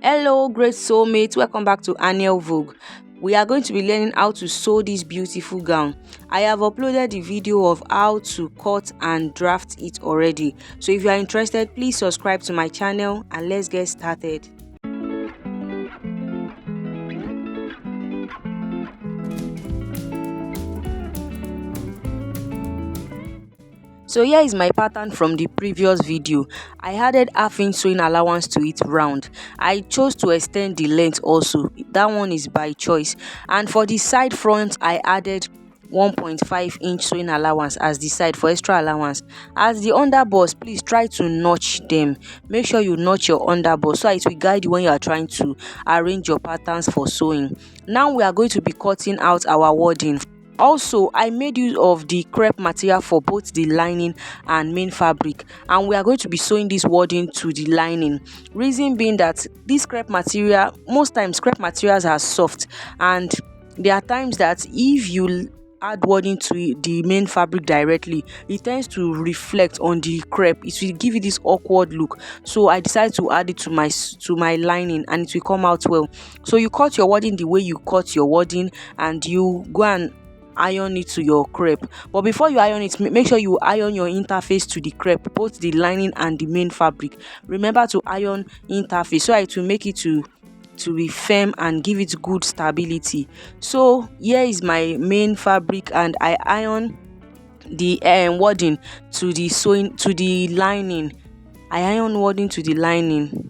Hello great soulmates, welcome back to Aniiel Vogue. We are going to be learning how to sew this beautiful gown. I have uploaded the video of how to cut and draft it already. So if you are interested, please subscribe to my channel and let's get started. So here is my pattern from the previous video. I added half-inch sewing allowance to it round. I chose to extend the length also. That one is by choice. And for the side front, I added 1.5-inch sewing allowance as the side for extra allowance. As the underbust, please try to notch them. Make sure you notch your underbust so it will guide you when you are trying to arrange your patterns for sewing. Now we are going to be cutting out our wording. Also, I made use of the crepe material for both the lining and main fabric, and we are going to be sewing this wording to the lining. Reason being that this crepe material, most times crepe materials are soft, and there are times that if you add wording to the main fabric directly, it tends to reflect on the crepe. It will give you this awkward look. So I decided to add it to my lining, and it will come out well. So you cut your wording the way you cut your wording, and you go and iron it to your crepe. But before you iron it, make sure you iron your interface to the crepe, both the lining and the main fabric. Remember to iron interface so it will make it to be firm and give it good stability. So here is my main fabric, and I iron the wording to the lining. I iron wording to the lining.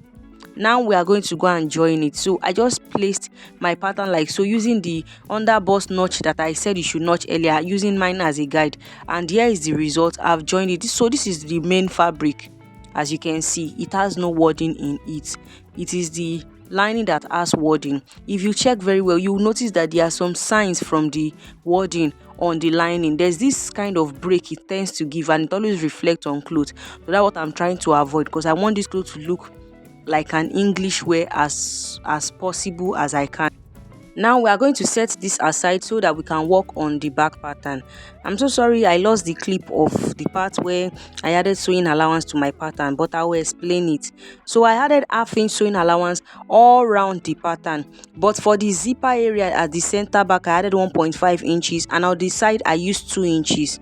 Now we are going to go and join it. So I just placed my pattern like so, using the underbust notch that I said you should notch earlier, using mine as a guide. And here is the result. I've joined it. So this is the main fabric. As you can see, it has no wording in it. It is the lining that has wording. If you check very well, you will notice that there are some signs from the wording on the lining. There's this kind of break it tends to give, and it always reflects on clothes. So that's what I'm trying to avoid, because I want this clothes to look like an English wear as possible as I can. Now we are going to set this aside so that we can work on the back pattern. I'm so sorry I lost the clip of the part where I added sewing allowance to my pattern, but I will explain it. So I added half-inch sewing allowance all around the pattern, but for the zipper area at the center back I added 1.5 inches, and on the side I used 2 inches.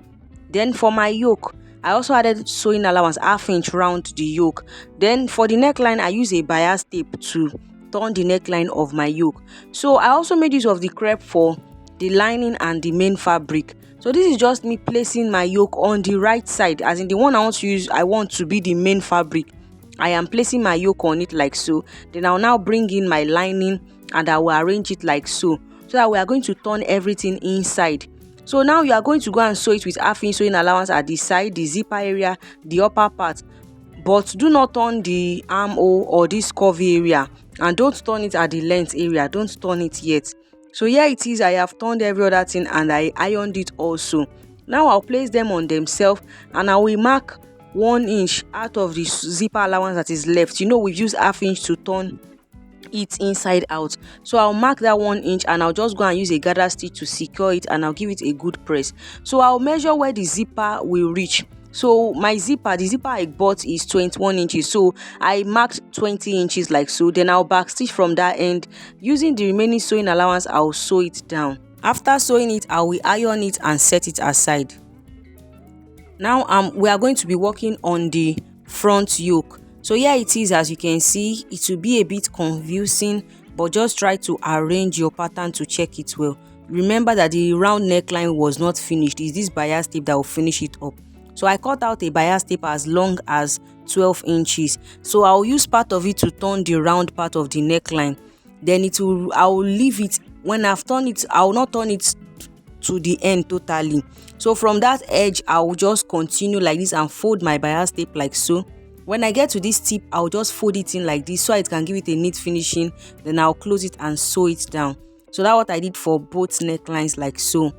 Then for my yoke, I also added sewing allowance half-inch round the yoke. Then for the neckline, I use a bias tape to turn the neckline of my yoke. So I also made use of the crepe for the lining and the main fabric. So this is just me placing my yoke on the right side, as in the one I want to use, I want to be the main fabric. I am placing my yoke on it like so. Then I'll now bring in my lining and I will arrange it like so that we are going to turn everything inside. So now you are going to go and sew it with half-inch sewing allowance at the side, the zipper area, the upper part. But do not turn the armhole or this curvy area, and don't turn it at the length area. Don't turn it yet. So here it is. I have turned every other thing and I ironed it also. Now I'll place them on themselves, and I will mark 1 inch out of the zipper allowance that is left. You know, we've used half-inch to turn it inside out, so I'll mark that 1 inch, and I'll just go and use a gather stitch to secure it, and I'll give it a good press. So I'll measure where the zipper will reach. So my zipper, the zipper I bought is 21 inches, so I marked 20 inches like so. Then I'll backstitch from that end. Using the remaining sewing allowance, I'll sew it down. After sewing it, I will iron it and set it aside. Now we are going to be working on the front yoke. So here it is. As you can see, it will be a bit confusing, but just try to arrange your pattern to check it well. Remember that the round neckline was not finished. It's this bias tape that will finish it up. So I cut out a bias tape as long as 12 inches. So I'll use part of it to turn the round part of the neckline. Then I'll leave it. When I've turned it, I'll not turn it to the end totally. So from that edge, I'll just continue like this and fold my bias tape like so. When I get to this tip, I'll just fold it in like this so it can give it a neat finishing. Then I'll close it and sew it down. So that's what I did for both necklines like so.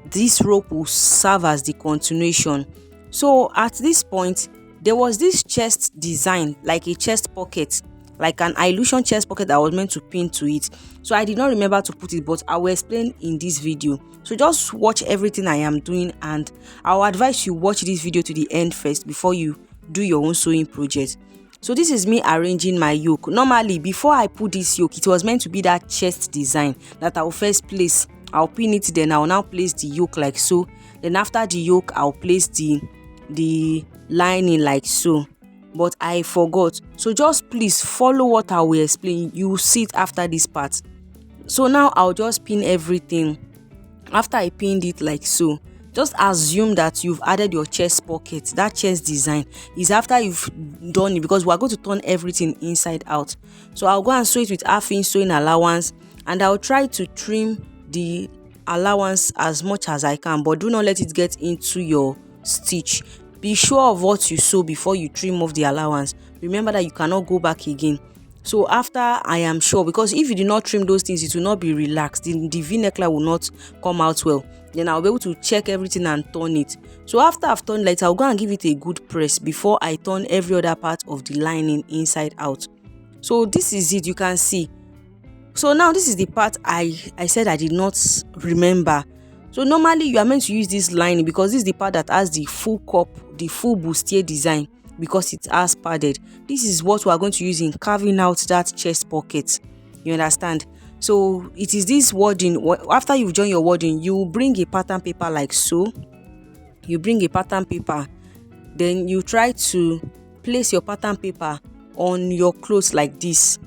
This rope will serve as the continuation. So at this point, there was this chest design, like a chest pocket, like an illusion chest pocket that was meant to pin to it. So I did not remember to put it, but I will explain in this video. So just watch everything I am doing, and I'll advise you watch this video to the end first before you do your own sewing project. So this is me arranging my yoke. Normally, before I put this yoke, it was meant to be that chest design that I will first place. I'll pin it, then I'll now place the yoke like so. Then after the yoke, I'll place the lining like so. But I forgot. So just please follow what I will explain. You will see it after this part. So now I'll just pin everything. After I pinned it like so, just assume that you've added your chest pocket. That chest design is after you've done it, because we're going to turn everything inside out. So I'll go and sew it with half-inch sewing allowance, and I'll try to trim the allowance as much as I can, but do not let it get into your stitch. Be sure of what you sew before you trim off the allowance. Remember that you cannot go back again. So after I am sure, because if you do not trim those things, it will not be relaxed. The V neckline will not come out well. Then I'll be able to check everything and turn it. So after I've turned it, I'll go and give it a good press before I turn every other part of the lining inside out. So this is it, you can see. So now this is the part I said I did not remember. So normally you are meant to use this lining because this is the part that has the full cup, the full bustier design, because it has padded. This is what we are going to use in carving out that chest pocket. You understand? So it is this wording. After you've done your wording, you bring a pattern paper like so. You bring a pattern paper, then you try to place your pattern paper on your clothes like this.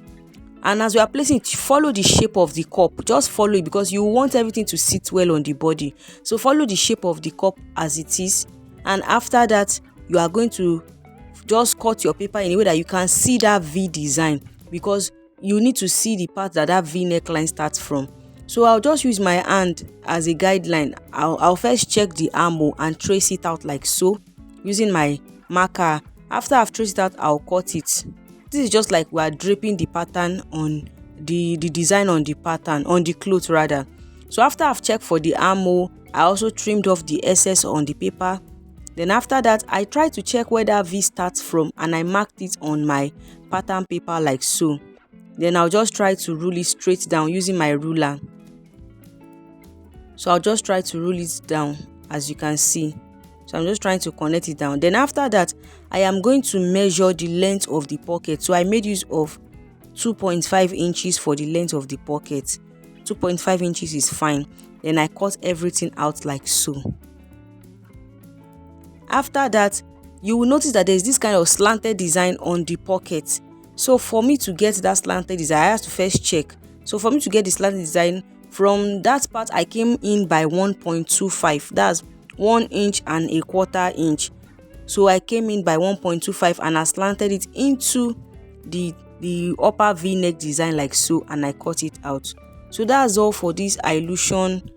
And as you are placing it, follow the shape of the cup. Just follow it because you want everything to sit well on the body. So follow the shape of the cup as it is. And after that, you are going to just cut your paper in a way that you can see that V design, because you need to see the part that V neckline starts from. So I'll just use my hand as a guideline. I'll first check the armhole and trace it out like so using my marker. After I've traced it out, I'll cut it. This is just like we are draping the pattern on the design on the pattern, on the cloth rather. So after I've checked for the armhole, I also trimmed off the excess on the paper. Then after that, I try to check where that V starts from, and I marked it on my pattern paper like so. Then I'll just try to rule it straight down using my ruler. So I'll just try to rule it down, as you can see. So I'm just trying to connect it down. Then after that, I am going to measure the length of the pocket. So I made use of 2.5 inches for the length of the pocket. 2.5 inches is fine. Then I cut everything out like so. After that, you will notice that there's this kind of slanted design on the pocket. So for me to get that slanted design, I have to first check. So for me to get the slanted design, from that part I came in by 1.25. That's 1.25 inch. So I came in by 1.25 and I slanted it into the upper V-neck design like so, and I cut it out. So that's all for this illusion,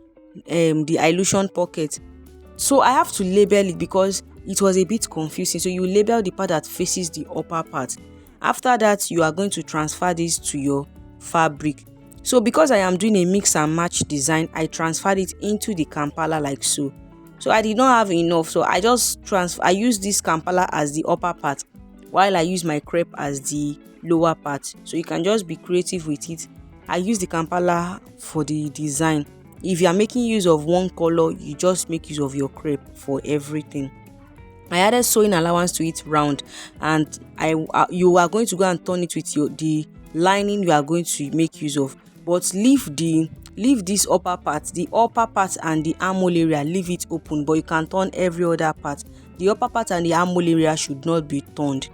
the illusion pocket. So I have to label it because it was a bit confusing. So you label the part that faces the upper part. After that, you are going to transfer this to your fabric. So because I am doing a mix and match design, I transferred it into the Kampala like so. So I did not have enough, so I just I use this Kampala as the upper part while I use my crepe as the lower part. So you can just be creative with it. I use the Kampala for the design. If you are making use of one color, you just make use of your crepe for everything. I added sewing allowance to it round, and you are going to go and turn it with the lining you are going to make use of, but leave this upper part, the upper part and the armhole area, leave it open, but you can turn every other part. The upper part and the armhole area should not be turned.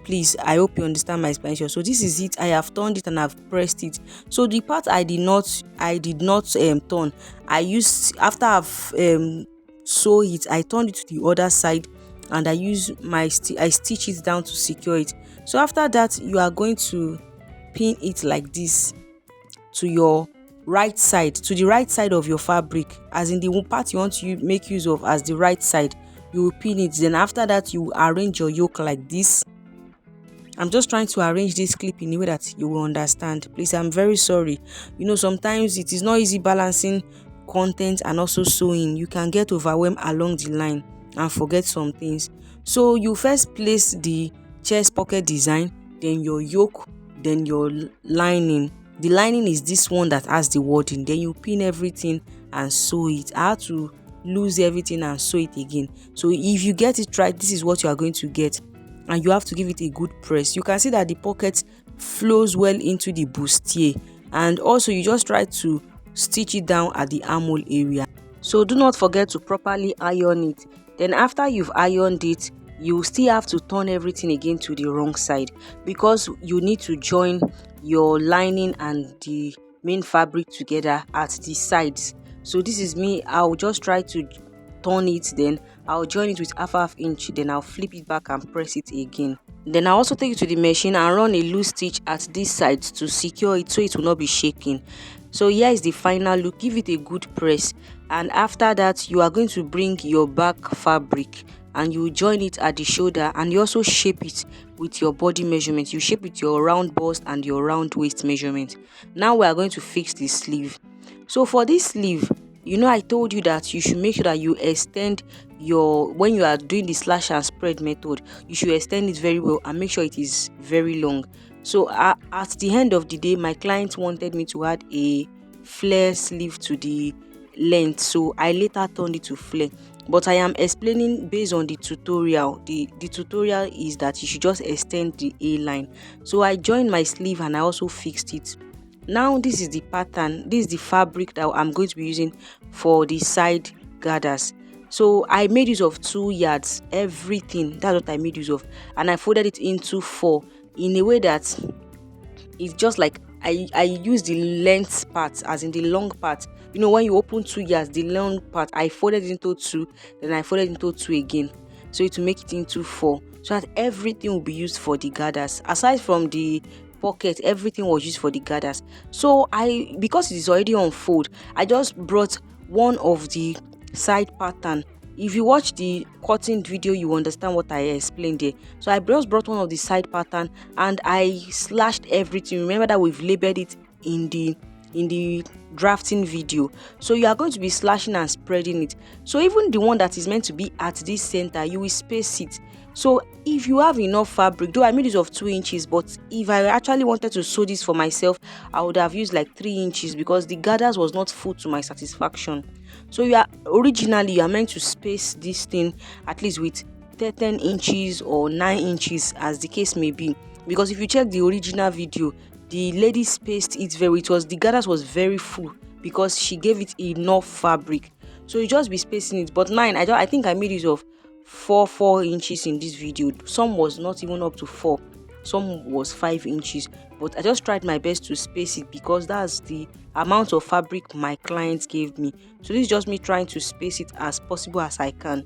Please, I hope you understand my explanation. So this is it. I have turned it and I've pressed it. So the part I did not turn, I used, after I've sew it, I turned it to the other side and I stitch it down to secure it. So after that, you are going to pin it like this to your right side, to the right side of your fabric, as in the part you want to make use of as the right side. You will pin it. Then after that, you arrange your yoke like this. I'm just trying to arrange this clip in a way that you will understand. Please, I'm very sorry. Sometimes it is not easy balancing content and also sewing. You can get overwhelmed along the line and forget some things. So you first place the chest pocket design, then your yoke, then your lining. The lining is this one that has the wording. Then you pin everything and sew it. I had to lose everything and sew it again. So if you get it right, this is what you are going to get. and you have to give it a good press. You can see that the pocket flows well into the bustier, and also you just try to stitch it down at the armhole area. So do not forget to properly iron it. Then after you've ironed it, you still have to turn everything again to the wrong side, because you need to join your lining and the main fabric together at the sides. So this is me. I'll just try to turn it, then I'll join it with half inch, then I'll flip it back and press it again. Then I'll also take it to the machine and run a loose stitch at this side to secure it so it will not be shaking. So here is the final look. Give it a good press, and after that you are going to bring your back fabric and you join it at the shoulder, and you also shape it with your body measurement. You shape with your round bust and your round waist measurement. Now we are going to fix the sleeve. So for this sleeve, I told you that you should make sure that you extend when you are doing the slash and spread method, you should extend it very well and make sure it is very long. So at the end of the day, my client wanted me to add a flare sleeve to the length, so I later turned it to flare, but I am explaining based on the tutorial. The tutorial is that you should just extend the A line. So I joined my sleeve and I also fixed it. Now this is the pattern, this is the fabric that I'm going to be using for the side gathers. So I made use of 2 yards, everything, that's what I made use of, and I folded it into 4 in a way that it's just like I use the length part, as in the long part. When you open 2 yards, the long part, I folded it into 2, then I folded into 2 again, so it will make it into 4, so that everything will be used for the gathers. Aside from the pocket, everything was used for the gathers. So because it is already on fold, I just brought one of the side pattern. If you watch the cutting video, you understand what I explained there. So I just brought one of the side pattern and I slashed everything. Remember that we've labeled it in the drafting video. So you are going to be slashing and spreading it. So even the one that is meant to be at this center, you will space it. So if you have enough fabric, though I made use of 2 inches, but if I actually wanted to sew this for myself, I would have used like 3 inches because the gathers was not full to my satisfaction. So originally you are meant to space this thing at least with 10 inches or 9 inches, as the case may be, because if you check the original video, the lady spaced it the gathers was very full because she gave it enough fabric. So you just be spacing it, but mine, I think I made use of 4 inches in this video. Some was not even up to 4, some was 5 inches, but I just tried my best to space it because that's the amount of fabric my clients gave me. So this is just me trying to space it as possible as I can.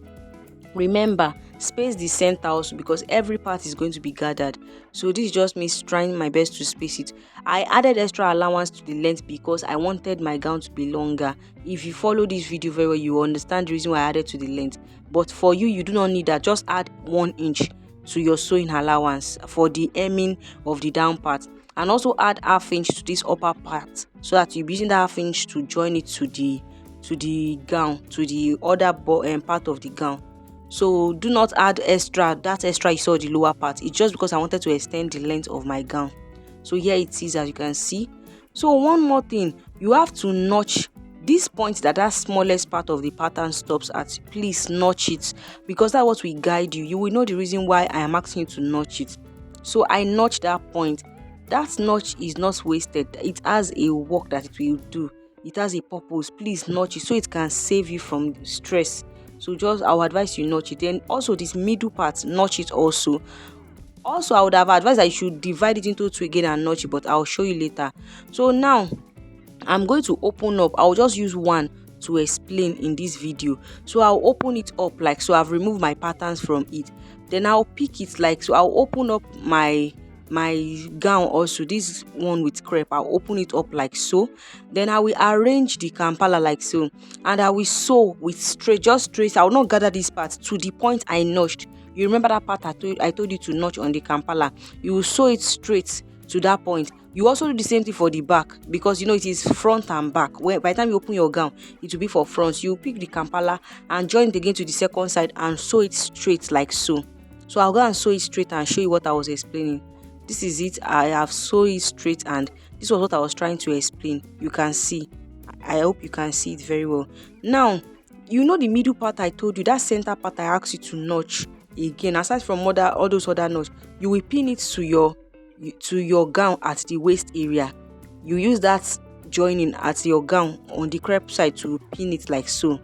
Remember, space the center also because every part is going to be gathered. So this is just me trying my best to space it. I added extra allowance to the length because I wanted my gown to be longer. If you follow this video very well, you will understand the reason why I added to the length. But for you do not need that. Just add 1 inch to your sewing allowance for the hemming of the down part, and also add ½ inch to this upper part so that you'll be using that ½ inch to join it to the gown, to the other part of the gown. So do not add that extra you saw the lower part. It's just because I wanted to extend the length of my gown. So here it is, as you can see. So one more thing, you have to notch this point that smallest part of the pattern stops at. Please notch it because that's what will guide you. You will know the reason why I am asking you to notch it. So I notched that point. That notch is not wasted. It has a work that it will do. It has a purpose. Please notch it so it can save you from stress. So I would advise you notch it. And also this middle part, notch it also. Also, I would have advised that you should divide it into 2 again and notch it, but I'll show you later. So now I'm going to open up. I'll just use one to explain in this video. So I'll open it up like so. I've removed my patterns from it. Then I'll pick it like so. I'll open up my gown also, this one with crepe. I'll open it up like so. Then I will arrange the kampala like so, and I will sew with just straight. I will not gather this part to the point I notched. You remember that part I told you to notch on the kampala? You will sew it straight to that point. You also do the same thing for the back because it is front and back. Where by the time you open your gown, it will be for front. You pick the kampala and join it again to the second side and sew it straight like so. So I'll go and sew it straight and show you what I was explaining. This is it. I have sewn it straight and this was what I was trying to explain. You can see. I hope you can see it very well. Now, the middle part I told you, that center part I asked you to notch. again. Aside from all those other knots, you will pin it to your gown at the waist area. You use that joining at your gown on the crepe side to pin it like so.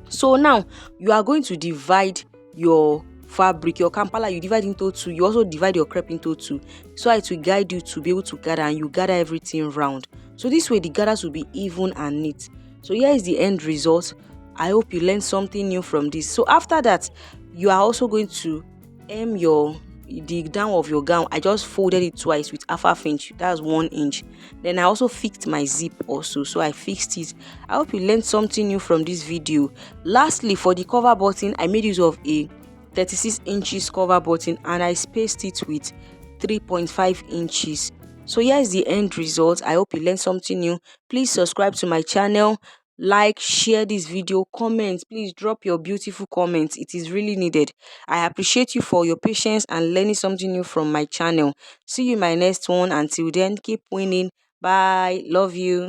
So now you are going to divide your fabric, your kampala, you divide into two. You also divide your crepe into two, so it will guide you to be able to gather, and you gather everything round. So this way the gathers will be even and neat. So here is the end result. I hope you learned something new from this. So after that, you are also going to hem the down of your gown. I just folded it twice with half inch, that's 1 inch. Then I also fixed my zip also, so I fixed it. I hope you learned something new from this video. Lastly, for the cover button, I made use of a 36 inches cover button, and I spaced it with 3.5 inches. So here is the end result. I hope you learned something new. Please subscribe to my channel, like, share this video, comment. Please drop your beautiful comments. It is really needed. I appreciate you for your patience and learning something new from my channel. See you in my next one. Until then, keep winning. Bye. Love you.